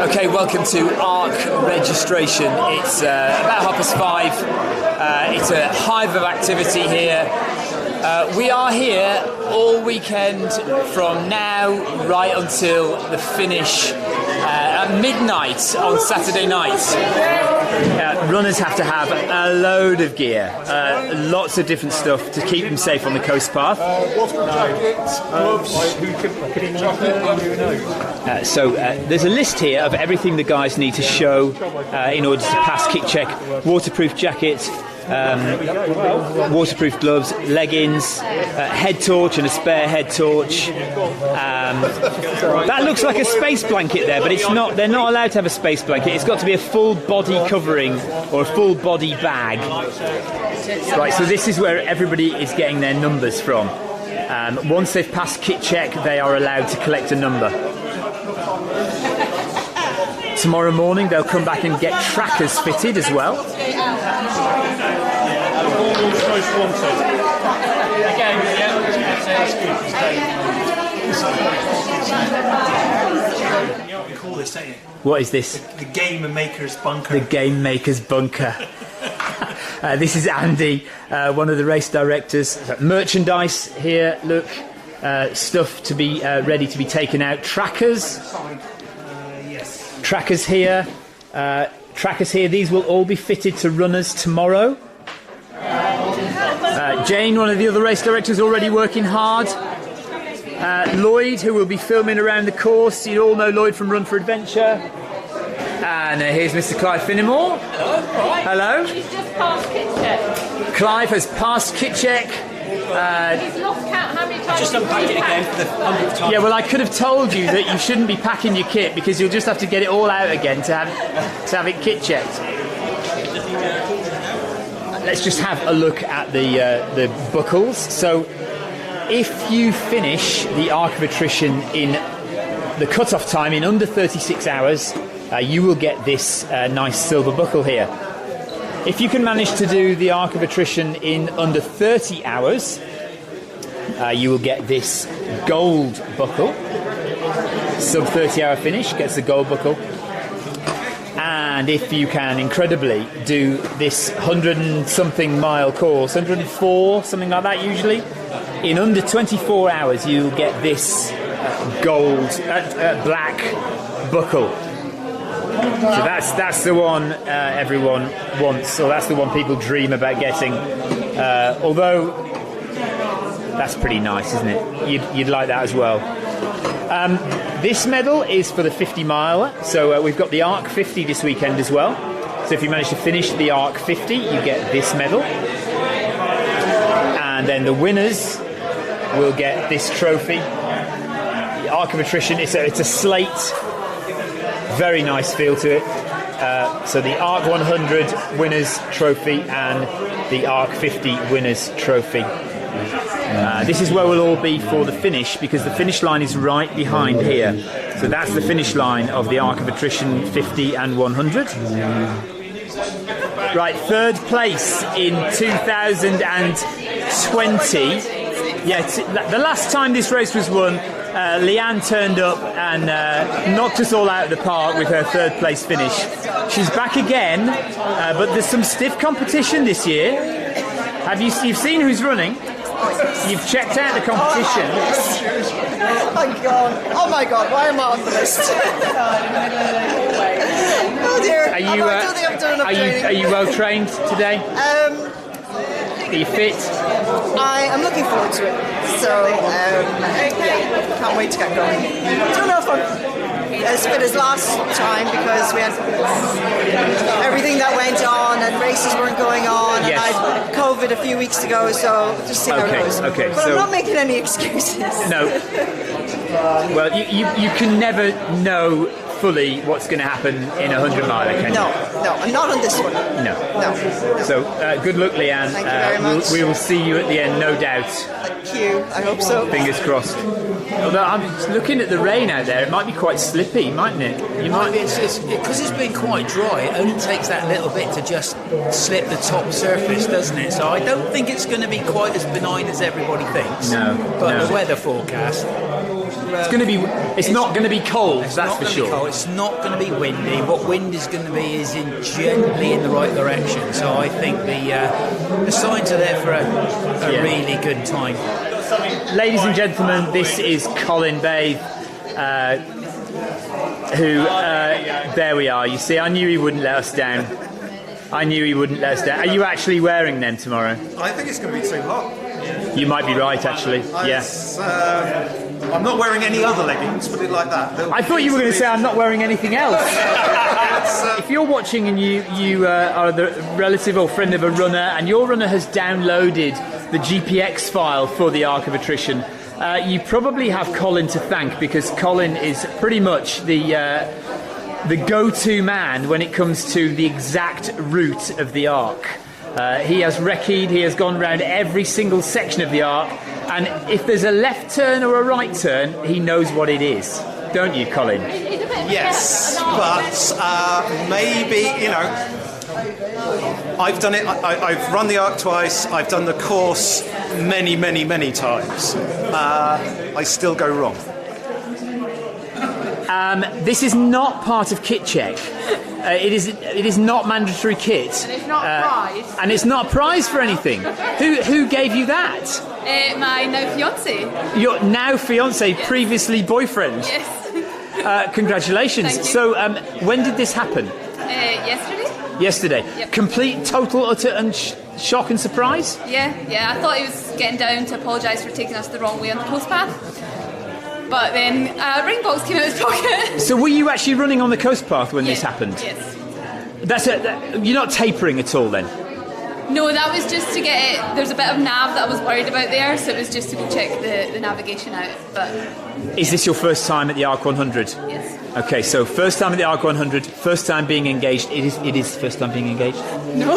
Okay, welcome to ARC registration. It's about 5:30. It's a hive of activity here. We are here all weekend from now right until the finish at midnight on Saturday night. Runners have to have a load of gear, lots of different stuff to keep them safe on the coast path. So there's a list here of everything the guys need to show in order to pass kick check: waterproof jacket, waterproof gloves, leggings, head torch and a spare head torch. That looks like a space blanket there, but it's not. They're not allowed to have a space blanket. It's got to be a full body covering or a full body bag. Right, so this is where everybody is getting their numbers from. Once they've passed kit check, they are allowed to collect a number. Tomorrow morning they'll come back and get trackers fitted as well. What is this? The Game Maker's Bunker. The Game Maker's Bunker. This is Andy, one of the race directors. Merchandise here, look, stuff to be ready to be taken out. Trackers. Yes. Trackers here. Trackers here. These will all be fitted to runners tomorrow. Jane, one of the other race directors, already working hard. Lloyd, who will be filming around the course. You all know Lloyd from Run for Adventure. And here's Mr. Clive Finnemore. Hello. He's just passed kit check. Clive has passed kit check. He's lost count how many times. Just unpack it again for the 100th time. Yeah, well, I could have told you that you shouldn't be packing your kit because you'll just have to get it all out again to have it kit checked. Let's just have a look at the buckles. So, if you finish the Arc of Attrition in the cut-off time in under 36 hours, you will get this nice silver buckle here. If you can manage to do the Arc of Attrition in under 30 hours, you will get this gold buckle. Sub 30-hour finish gets the gold buckle. And if you can, incredibly, do this 100 and something mile course, 104, something like that usually, in under 24 hours, you'll get this gold, black buckle. So that's the one everyone wants, or that's the one people dream about getting. Although that's pretty nice, isn't it? You'd like that as well. This medal is for the 50 miler. So we've got the Arc 50 this weekend as well. So if you manage to finish the Arc 50, you get this medal. And then the winners will get this trophy. The Arc of Attrition, it's a slate. Very nice feel to it. So the Arc 100 winners trophy and the Arc 50 winners trophy. This is where we'll all be for the finish, because the finish line is right behind here. So that's the finish line of the Arc of Attrition 50 and 100. Right, third place in 2020. Yeah, the last time this race was won, Leanne turned up and knocked us all out of the park with her third place finish. She's back again, but there's some stiff competition this year. You've seen who's running? You've checked out the competition. Oh my god, why am I on the list? Oh dear. I don't think I've done enough training. Are you well trained today? Are you fit? I am looking forward to it. So, can't wait to get going. I don't know if I'm as fit as last time because we had everything that went on and races weren't going on. Yes. And I had COVID a few weeks ago, so just see how it goes. Okay, but so I'm not making any excuses. No. Well, you can never know fully what's going to happen in a 100 miler, can you? No, I'm not on this one. No. No. So, good luck, Leanne. Thank you very much. We will see you at the end, no doubt. Thank you. I hope so. Fingers crossed. Although I'm looking at the rain out there, it might be quite slippy, mightn't it? Because it's been quite dry, it only takes that little bit to just slip the top surface, doesn't it? So I don't think it's going to be quite as benign as everybody thinks. No. But the weather forecast... It's going to be. It's not going to be cold. It's That's not for gonna be sure. cold. It's not going to be windy. What wind is going to be is gently in the right direction. So I think the signs are there for a really good time. Ladies and gentlemen, this is Colin Babe, who, there we are. You see, I knew he wouldn't let us down. Are you actually wearing them tomorrow? I think it's going to be too hot. You might be right, actually. I'm not wearing any other leggings, put it like that. I thought you were going to say I'm not wearing anything else. If you're watching and you are the relative or friend of a runner, and your runner has downloaded the GPX file for the Arc of Attrition, you probably have Colin to thank, because Colin is pretty much the go-to man when it comes to the exact route of the Arc. He has recce'd, he has gone round every single section of the Arc, and if there's a left turn or a right turn, he knows what it is. Don't you, Colin? Yes, but maybe, I've done it. I've run the Arc twice. I've done the course many, many, many times. I still go wrong. This is not part of kit check. It is not mandatory kit. And it's not a prize. And it's not a prize for anything. Who gave you that? My now fiance. Your now fiance, previously boyfriend. Yes. Congratulations. Thank you. So, when did this happen? Yesterday. Yesterday. Yep. Complete, total, utter, and shock and surprise. Yeah. I thought he was getting down to apologise for taking us the wrong way on the coast path. But then a ring box came out of his pocket. So, were you actually running on the coast path when this happened? Yes. You're not tapering at all, then. No, that was just to get it. There's a bit of nav that I was worried about there, so it was just to go check the navigation out. But Is this your first time at the Arc 100? yes. Okay, so first time at the Arc 100, first time being engaged. It is first time being engaged. No.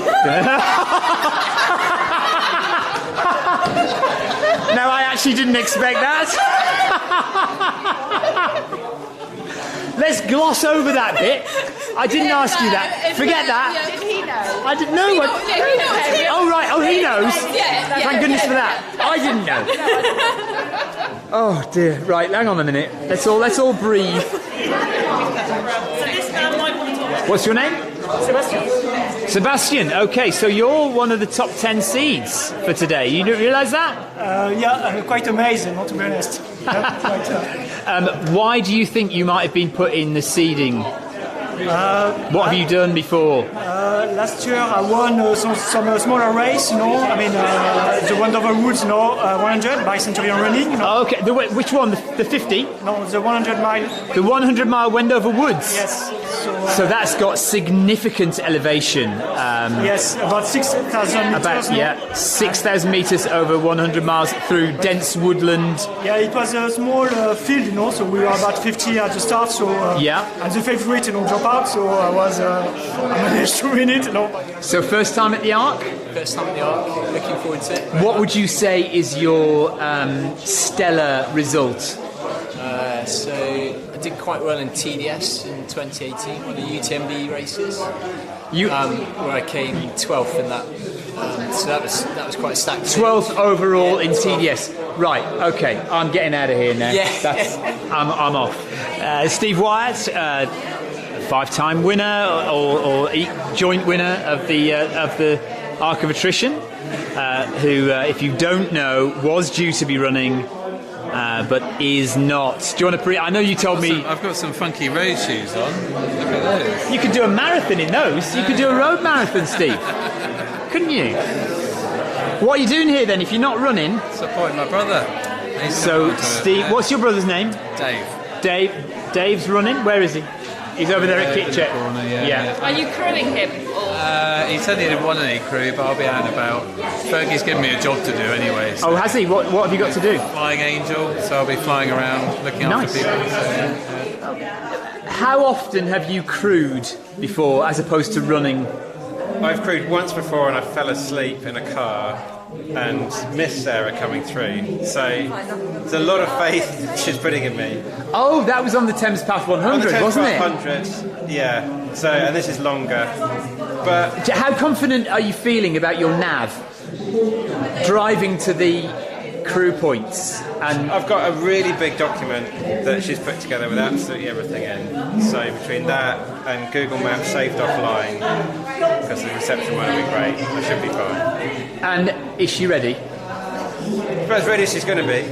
No, I actually didn't expect that. Let's gloss over that bit. I didn't ask you that. Forget that. Did he know? I didn't know. He knows. Oh right. Oh, he knows. Yeah. Thank goodness for that. I didn't know. Oh dear. Right. Hang on a minute. Let's all breathe. What's your name? Sebastian. Okay, so you're one of the top 10 seeds for today. You didn't realise that? I'm quite amazing, not to be honest. Why do you think you might have been put in the seeding? What have you done before? Last year I won some smaller race, the Wendover Woods, 100 by Centurion Running. Oh, okay, which one? The 50? No, the 100 mile. The 100 mile Wendover Woods? Yes. So that's got significant elevation. Yes, about 6,000 meters. 6,000 metres over 100 miles through dense woodland. Yeah, it was a small field, so we were about 50 at the start. So and the favourite, drop out. So I managed to win it. So first time at the Arc? First time at the Arc. Looking forward to it. What would you say is your stellar result? So I did quite well in TDS in 2018, one of the UTMB races, where I came 12th in that. So that was quite stacked. 12th overall in TDS. Right. Okay. I'm getting out of here now. Yeah. I'm off. Steve Wyatt, 5-time winner or joint winner of the Arc of Attrition, who, if you don't know, was due to be running. But is not. Do you want to? I know you told me. I've got some funky road shoes on. Look at those. You could do a marathon in those. You could do a road marathon, Steve. Couldn't you? What are you doing here then? If you're not running, Supporting my brother. So, Steve, what's your brother's name? Dave. Dave's running. Where is he? He's over there at Kit Check. Are you crewing him? He said he didn't want any crew, but I'll be out and about. Fergie's given me a job to do anyway. So Oh, has he? What have you got to do? Flying angel, so I'll be flying around looking after people. So, How often have you crewed before, as opposed to running? I've crewed once before and I fell asleep in a car and missed Sarah coming through. So there's a lot of faith she's putting in me. Oh, that was on the Thames Path 100, wasn't it? 100, yeah. So, and this is longer. But How confident are you feeling about your nav? Driving to the crew points. And I've got a really big document that she's put together with absolutely everything in. So between that and Google Maps saved offline, because the reception won't be great, I should be fine. And is she ready? About as ready as she's going to be,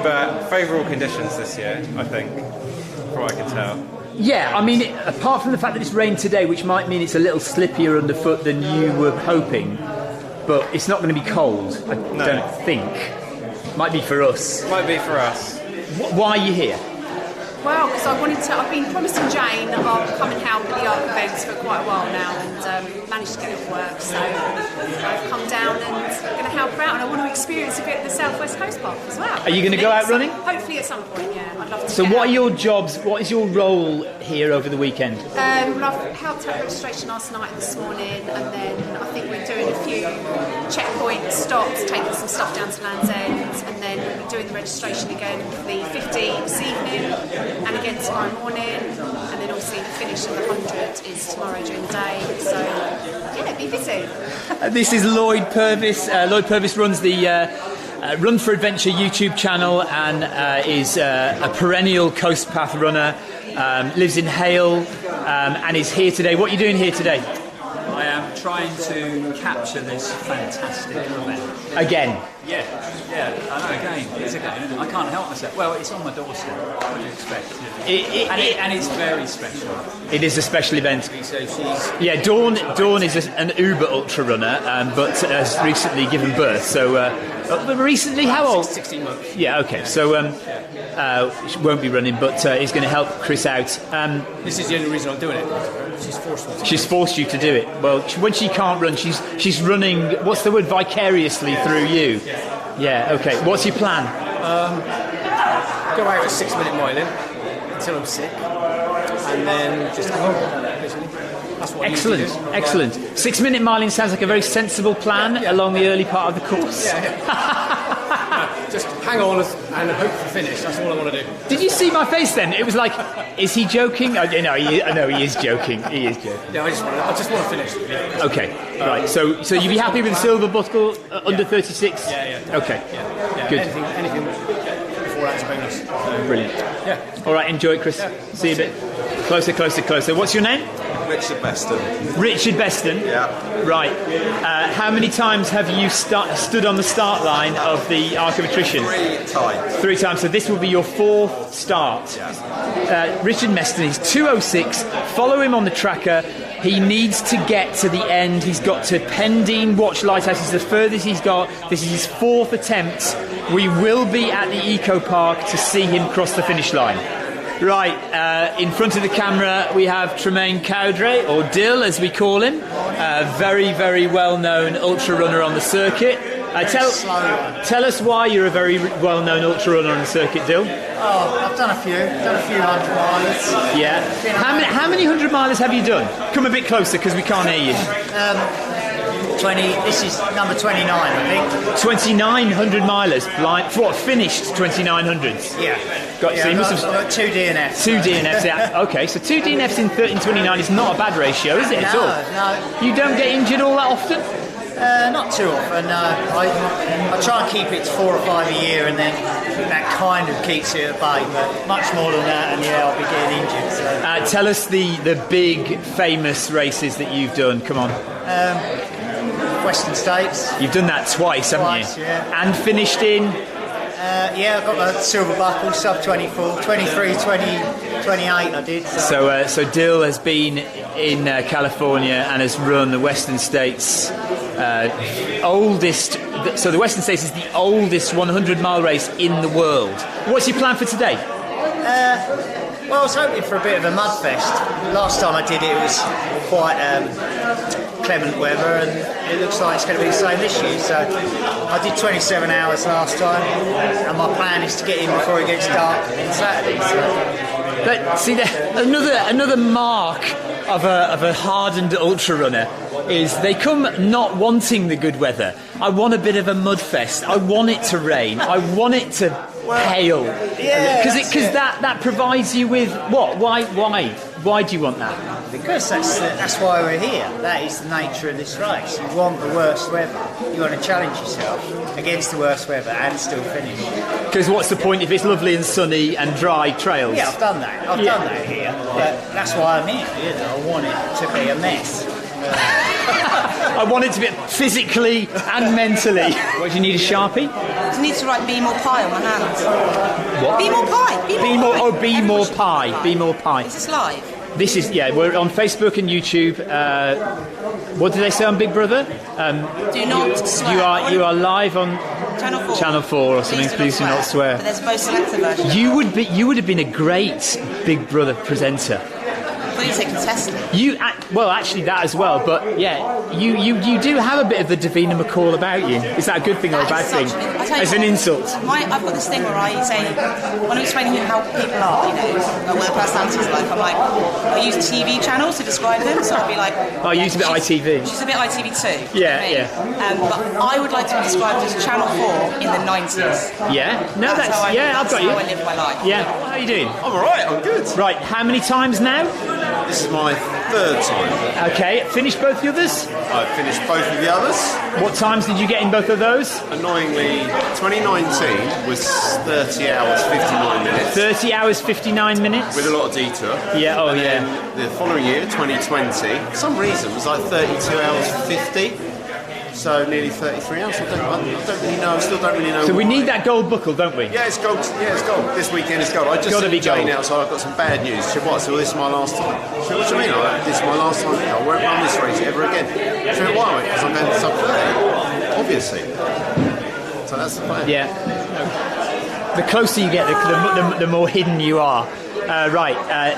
but favourable conditions this year, I think, from what I can tell. Yeah, I mean, apart from the fact that it's rained today, which might mean it's a little slippier underfoot than you were hoping, but it's not going to be cold, I don't think. Might be for us. Might be for us. Why are you here? Well, because I've been promising Jane that I'll come and help at the Arc events for quite a while now, and managed to get it to work. So I've come down and going to help her out, and I want to experience a bit of the South West Coast Park as well. Are you going to go out running? Hopefully at some point, yeah. I'd love to. So what are your jobs? What is your role here over the weekend? Well, I've helped out registration last night and this morning, and then I think we're doing a few checkpoint stops, taking some stuff down to Land's End, and then we'll be doing the registration again for the 50 this evening, and again tomorrow morning, and then obviously the finish of the 100 is tomorrow during the day. So yeah, be busy. This is Lloyd Purvis. Lloyd Purvis runs the Run for Adventure YouTube channel and is a perennial coast path runner. Lives in Hale and is here today. What are you doing here today? I am trying to capture this fantastic event. Again? Yeah, I know, again. It's again, isn't it? I can't help myself. Well, it's on my doorstep. What do you expect? And it's very special. It is a special event. So yeah, Dawn is an Uber ultra runner, but has recently given birth. So, recently, how old? 16 months. Yeah, okay. So, she won't be running, but is going to help Chris out. This is the only reason I'm doing it. She's forced me to. She's forced you to do it. Well, when she can't run, she's running. What's the word? Vicariously through you. Yeah. Okay. What's your plan? Go out at 6 minute miling until I'm sick, and then just go home. Basically, that's what. Excellent. 6 minute miling sounds like a very sensible plan along the early part of the course. Just hang on and hope for finish. That's all I want to do. Did you see my face then? It was like, is he joking? I know he is joking. He is joking. Yeah, I just want to finish. Okay, right. So you'd be happy with the silver buckle under 36? Yeah. Okay. Yeah. Good. Anything before that's a bonus. Brilliant. Yeah. All right. Enjoy it, Chris. See you a bit. Closer. What's your name? Richard Beston. Richard Beston? Yeah. Right. How many times have you stood on the start line of the Arc of Attrition? 3 times. 3 times. So this will be your 4th start. Yeah. Richard Meston is 2:06. Follow him on the tracker. He needs to get to the end. He's got to Pendine Watch Lighthouse. It's the furthest he's got. This is his 4th attempt. We will be at the Eco Park to see him cross the finish line. Right, in front of the camera we have Tremaine Cadre, or Dill as we call him, very, very well-known ultra runner on the circuit. Tell us why you're a very well-known ultra runner on the circuit, Dill. Oh, I've done a few 100 miles. Yeah. How many 100 milers have you done? Come a bit closer because we can't hear you. 20. This is number 29, I think. 2,900 milers. What, finished 2,900s? Yeah. So you must have I've got 2 DNFs. 2 DNFs, yeah. Okay, so 2 DNFs in 29 is not a bad ratio, is it at all? No. You don't get injured all that often? Not too often, no. I try and keep it to 4 or 5 a year, and then that kind of keeps it at bay, but much more than that, and yeah, I'll be getting injured. So. Tell us the big, famous races that you've done, come on. Western States. You've done that twice, haven't you? Yeah. And finished in? Yeah, I've got the silver buckle, sub 24, 23, 20, 28 I did. So Dill has been in California and has run the Western States oldest. So the Western States is the oldest 100-mile race in the world. What's your plan for today? Well, I was hoping for a bit of a mud fest. Last time I did it was quite clement weather, and it looks like it's going to be the same this year. So I did 27 hours last time, and my plan is to get in before it gets dark on Saturday. But see, another mark of a hardened ultra runner is they come not wanting the good weather. I want a bit of a mud fest. I want it to rain. I want it to hail. Yeah, because that provides you with what? Why do you want that? Because that's why we're here. That is the nature of this race. You want the worst weather. You want to challenge yourself against the worst weather and still finish. Because what's the point if it's lovely and sunny and dry trails? Yeah, I've done that. I've done that here. But that's why I'm here. You know, I want it to be a mess. I want it to be physically and mentally. What, do you need a Sharpie? I need to write "be more pie" on my hands. What? Be more pie. Be more pie. Oh, be more pie. Be more pie. Is this live? This is, we're on Facebook and YouTube. What did they say on Big Brother? Do not swear. You are live on Channel 4 or something. Please do not swear. But there's a most selective version. You would have been a great Big Brother presenter. I thought you said contestant. Well, actually that as well. But yeah, you do have a bit of the Davina McCall about you. Is that a good thing or a bad thing? As an insult. I've got this thing where I say, when I'm explaining how people are, what their personality is like, I'm like, I use TV channels to describe them. So I'll be like, I use a bit ITV. She's a bit ITV too. Yeah. But I would like to be described as Channel 4 in the 90s. Yeah. No, I've got you. That's how I live my life. Yeah. How are you doing? I'm alright, I'm good. Right, how many times now? This is my third time. Okay, finished both the others? I finished both of the others. What times did you get in both of those? Annoyingly, 2019 was 30 hours, 59 minutes. 30 hours, 59 minutes? With a lot of detour. Yeah, and then the following year, 2020, for some reason, was like 32 hours, 50. So nearly 33 hours. I don't really know. I still don't really know. So we need that gold buckle, don't we? Yeah, it's gold. This weekend is gold. I just said to Jane outside, I've got some bad news. She said, what? So this is my last time. She said, what do you mean? This is my last time here. I won't run this race ever again. She said, why? Because I'm going to sub 30, obviously. So that's the plan. Yeah. The closer you get, the more hidden you are.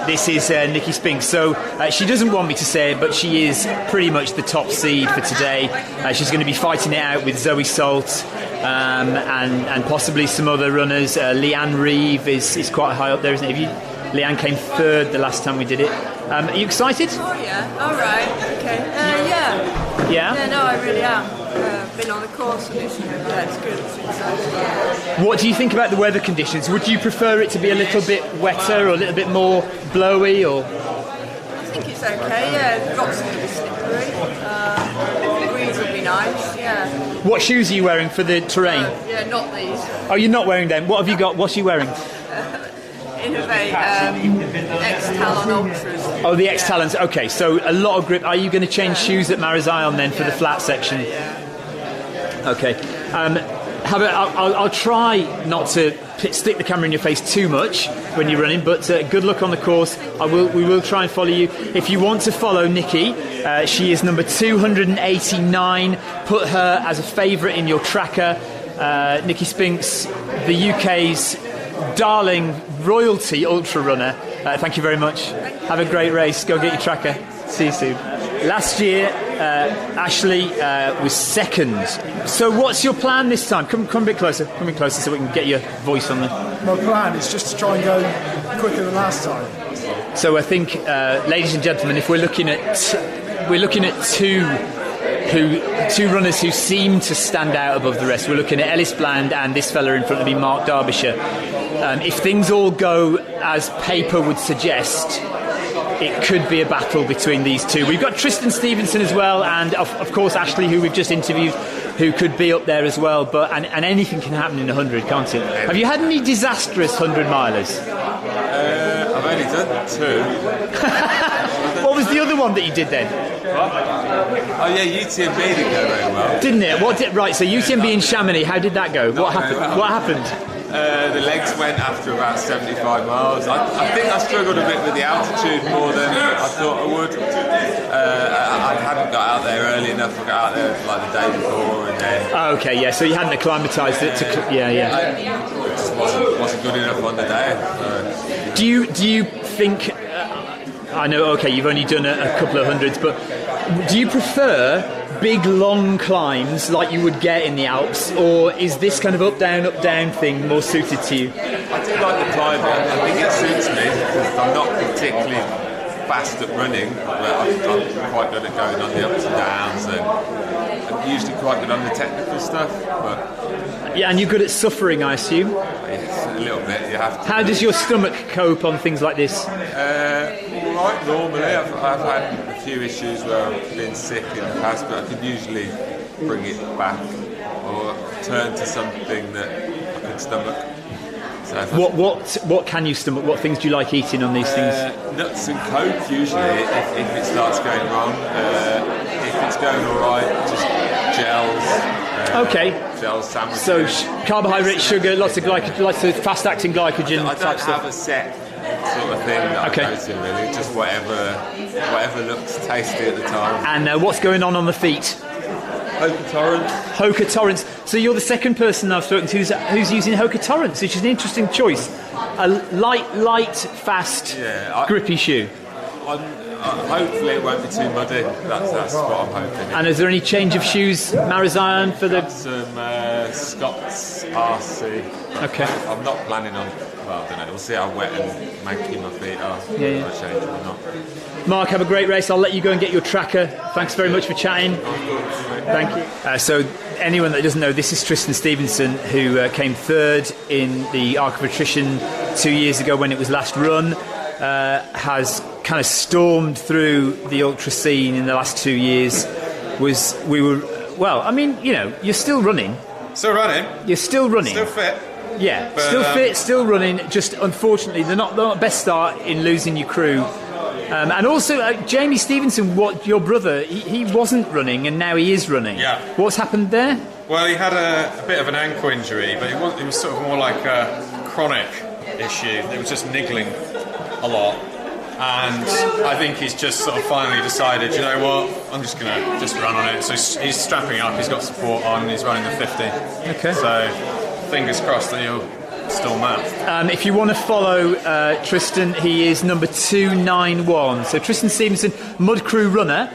This is Nicky Spinks. So she doesn't want me to say it, but she is pretty much the top seed for today. She's going to be fighting it out with Zoe Salt and possibly some other runners. Leanne Rive is quite high up there, isn't it? Leanne came third the last time we did it. Are you excited? Oh yeah, all right, okay. Yeah. Yeah? No, I really am. Been on the course and it's good. It's exciting. What do you think about the weather conditions? Would you prefer it to be a little bit wetter or a little bit more blowy? Or I think it's okay. Yeah, drops are a bit slippery. The breeze will be nice. Yeah. What shoes are you wearing for the terrain? Yeah, not these. Oh, you're not wearing them. What have you got? What's you wearing? Innovate X-Talon Ultras. Oh, the X-Talons. Okay, so a lot of grip. Are you going to change shoes at Marazion then for the flat section? Okay. How about I'll try not to stick the camera in your face too much when you're running, but good luck on the course. We will try and follow you. If you want to follow Nicky, she is number 289. Put her as a favourite in your tracker. Nicky Spinks, the UK's darling royalty ultra runner. Thank you very much. Have a great race. Go get your tracker. See you soon. Last year, Ashley was second. So what's your plan this time? Come a bit closer. Come a bit closer so we can get your voice on there. My plan is just to try and go quicker than last time. So I think, ladies and gentlemen, if we're looking at two runners who seem to stand out above the rest. We're looking at Ellis Bland and this fella in front of me, Mark Derbyshire. If things all go as paper would suggest, it could be a battle between these two. We've got Tristan Stevenson as well, and of course Ashley, who we've just interviewed, who could be up there as well. But and anything can happen in 100, can't it? Have you had any disastrous 100-milers? I've only done 2. What was the other one that you did then? What? Oh yeah, UTMB didn't go very well. Didn't it? Right, so UTMB in Chamonix, how did that go? What happened? The legs went after about 75 miles. I think I struggled a bit with the altitude more than I thought I would. I hadn't got out there early enough. I got out there like the day before and then... Oh, okay, yeah, so you hadn't acclimatised it to... Yeah. It just wasn't good enough on the day. Do you think... I know, okay, you've only done a couple of hundreds, but do you prefer big, long climbs like you would get in the Alps, or is this kind of up, down thing more suited to you? I do like the climbing. I think it suits me because I'm not particularly fast at running, but I'm quite good at going on the ups and downs, and I'm usually quite good on the technical stuff. But yeah, and you're good at suffering, I assume. Yes, a little bit. You have to. How does your stomach cope on things like this? All right, normally. I've had a few issues where I've been sick in the past, but I can usually bring it back or turn to something that I can stomach. So what can you stomach? What things do you like eating on these things? Nuts and Coke usually, if it starts going wrong. If it's going all right, just gels. Okay. Gels, sandwiches. So carbohydrate, sugar, lots of fast-acting glycogen. I don't have a set sort of thing that I go to really. Just whatever looks tasty at the time. And what's going on the feet? Hoka Torrents. Hoka Torrents. So you're the second person I've spoken to who's using Hoka Torrents, which is an interesting choice. A light, fast, grippy shoe. Hopefully it won't be too muddy. That's what I'm hoping. And is there any change of shoes, Marazion, for the... Some Scott's RC. Okay. I'm not planning on... Well, I don't know. We'll see how wet and manky my feet are. Yeah. If I change or not. Mark, have a great race. I'll let you go and get your tracker. Thanks very much for chatting. Thank you. So anyone that doesn't know, this is Tristan Stevenson, who came third in the Arc of Attrition 2 years ago when it was last run. Has kind of stormed through the ultra scene in the last 2 years. You're still running. Still running. You're still running. Still fit. Yeah, but, still fit, still running. Just unfortunately, they're not best start in losing your crew. And also, Jamie Stevenson, your brother, he wasn't running, and now he is running. Yeah. What's happened there? Well, he had a bit of an ankle injury, but it was sort of more like a chronic issue. It was just niggling a lot. And I think he's just sort of finally decided, you know what, I'm just going to just run on it. So he's strapping up, he's got support on, he's running the 50. Okay. So fingers crossed that he'll still map. If you want to follow Tristan, he is number 291. So Tristan Stevenson, Mud Crew runner.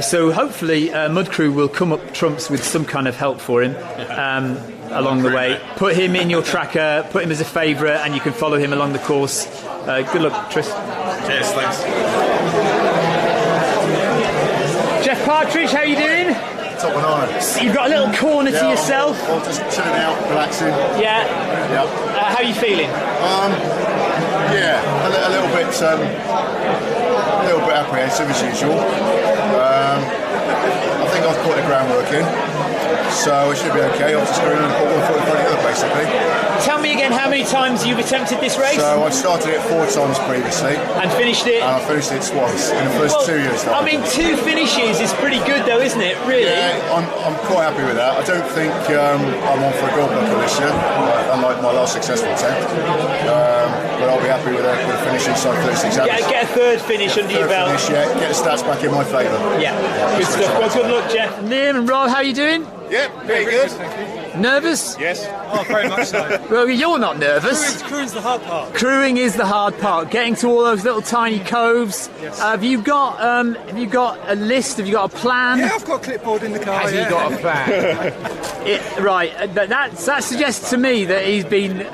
So hopefully Mud Crew will come up trumps with some kind of help for him along the way. Put him in your tracker, put him as a favourite, and you can follow him along the course. Good luck, Tristan. Cheers, thanks. Jeff Partridge, how are you doing? Top banana. You've got a little corner to yourself. I'm just chilling out, relaxing. Yeah. How are you feeling? A little bit apprehensive as usual. I think I've put the groundwork in, so it should be okay. I've just got to put one foot in front of the other, basically. Tell me again how many times you've attempted this race? So I've started it 4 times previously. And finished it? And I finished it twice in the first 2 years. 2 finishes is pretty good though, isn't it? Really? Yeah, I'm quite happy with that. I don't think I'm on for a gold buckle this year, unlike my last successful attempt. But I'll be happy with a finish inside 36 hours. Get a third finish under your belt. Get the stats back in my favour. Yeah, good stuff. Well, good luck, Jeff. Liam and Rob, how are you doing? Yeah, very good. Nervous? Yes. Oh, very much so. Well, you're not nervous. Crewing's the hard part. Crewing is the hard part. Getting to all those little tiny coves. Yes. Have you got a list? Have you got a plan? Yeah, I've got a clipboard in the car. Has he got a plan? Right. That suggests to me that he's been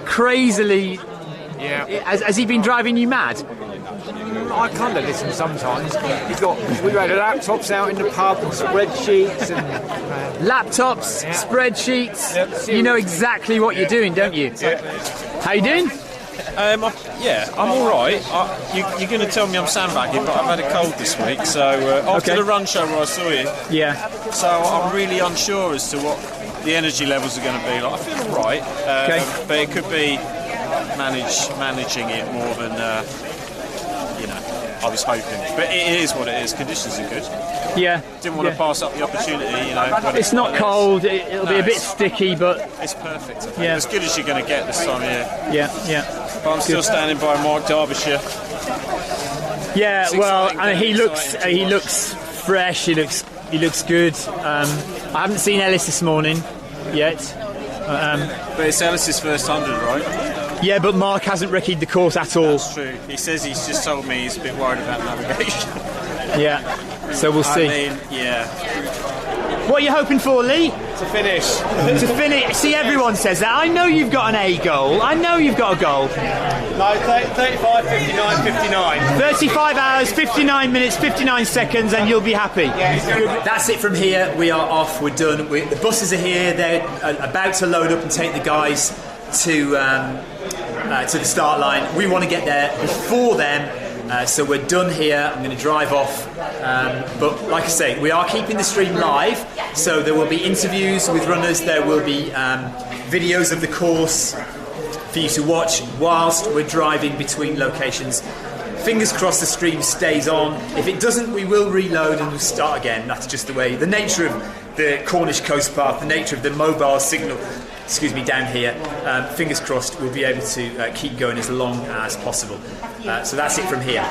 crazily. Yeah. Has he been driving you mad? I kind of listen sometimes. We had laptops out in the pub and spreadsheets and laptops, spreadsheets. Yep. You know exactly what you're doing, don't you? Yeah. How you doing? I'm all right. You're going to tell me I'm sandbagging, but I've had a cold this week. So after the run show where I saw you, so I'm really unsure as to what the energy levels are going to be like. I feel all right, but it could be managing it more than I was hoping. But it is what it is. Conditions are good. Yeah. Didn't want to pass up the opportunity. It's not cold. It'll be a bit sticky, but it's perfect. As good as you're going to get this time of year. Yeah. But I'm still standing by Mark Derbyshire. Yeah. And he looks fresh. He looks good. I haven't seen Ellis this morning yet. But it's Ellis's first 100, right? Yeah, but Mark hasn't recce'd the course at all. That's true. He says he's just told me he's a bit worried about navigation. Yeah, so we'll see. Yeah. What are you hoping for, Lee? To To finish. To finish. See, everyone says that. I know you've got an A goal. I know you've got a goal. No, 35, 59, 59. 35 hours, 59 minutes, 59 seconds, and you'll be happy. Yeah. That's it from here. We are off. We're done. The buses are here. They're about to load up and take the guys to the start line. We want to get there before them. So we're done here. I'm going to drive off. But like I say, we are keeping the stream live. So there will be interviews with runners. There will be videos of the course for you to watch whilst we're driving between locations. Fingers crossed the stream stays on. If it doesn't, we will reload and we'll start again. That's just the way, the nature of the Cornish coast path, the nature of the mobile signal, down here. Fingers crossed we'll be able to keep going as long as possible. So that's it from here.